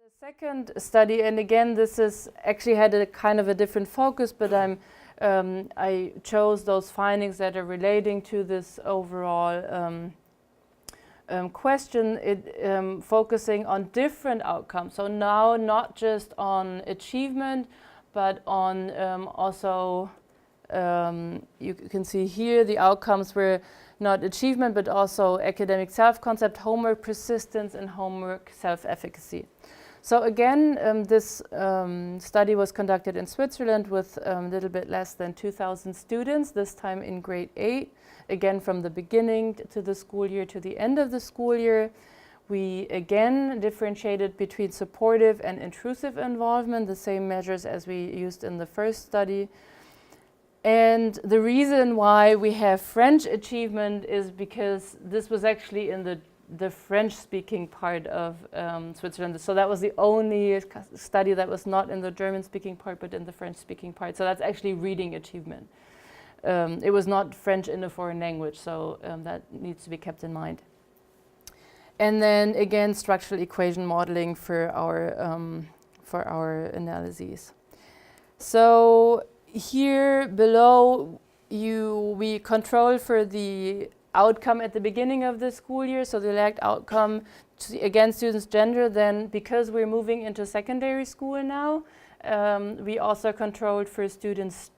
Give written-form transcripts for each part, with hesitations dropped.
The second study, and again this is actually had a kind of a different focus, but I chose those findings that are relating to this overall question, focusing on different outcomes. So now not just on achievement, but on also, you can see here the outcomes were not achievement, but also academic self-concept, homework persistence, and homework self-efficacy. So again, this study was conducted in Switzerland with a little bit less than 2,000 students, this time in grade 8, again from the beginning to the school year to the end of the school year. We again differentiated between supportive and intrusive involvement, the same measures as we used in the first study. And the reason why we have French achievement is because this was actually in the French-speaking part of Switzerland. So that was the only study that was not in the German-speaking part, but in the French-speaking part. So that's actually reading achievement. It was not French in a foreign language, so that needs to be kept in mind. And then again, structural equation modeling for our analyses. So here below, we control for the outcome at the beginning of the school year, so the elect outcome, again, students' gender. Then, because we're moving into secondary school now, we also controlled for students'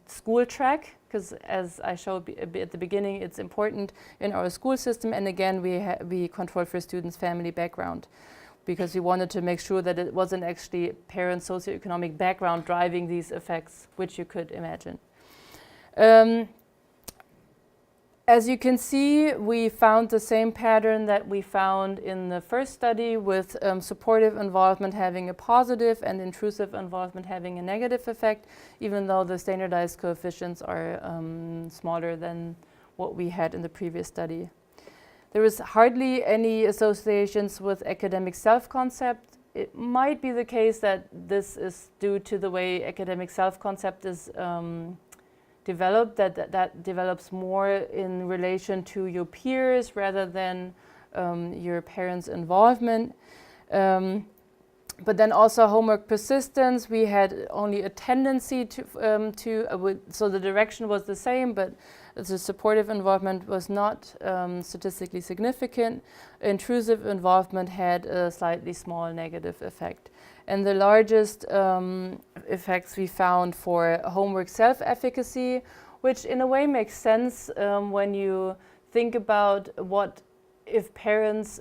school track, because as I showed at the beginning, it's important in our school system. And again, we controlled for students' family background, because we wanted to make sure that it wasn't actually parents' socioeconomic background driving these effects, which you could imagine. As you can see, we found the same pattern that we found in the first study, with supportive involvement having a positive and intrusive involvement having a negative effect, even though the standardized coefficients are smaller than what we had in the previous study. There was hardly any associations with academic self-concept. It might be the case that this is due to the way academic self-concept is developed, that develops more in relation to your peers rather than your parents' involvement. But then also homework persistence, we had only a tendency so the direction was the same, but the supportive involvement was not statistically significant. Intrusive involvement had a slightly small negative effect. And the largest effects we found for homework self-efficacy, which in a way makes sense when you think about what if parents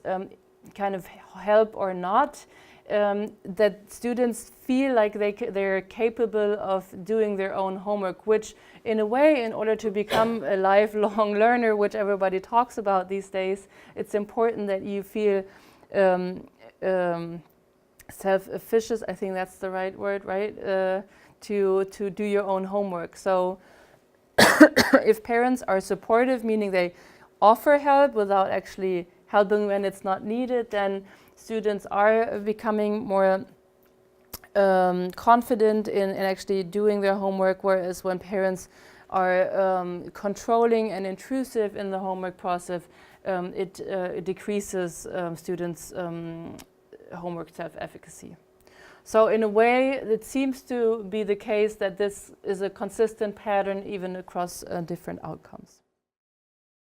kind of help or not. That students feel like they're capable of doing their own homework, which in a way, in order to become a lifelong learner, which everybody talks about these days, it's important that you feel self-efficacious, I think that's the right word, right? To do your own homework. So if parents are supportive, meaning they offer help without actually helping when it's not needed, then students are becoming more confident in actually doing their homework, whereas when parents are controlling and intrusive in the homework process, it decreases students' homework self-efficacy. So in a way, it seems to be the case that this is a consistent pattern even across different outcomes.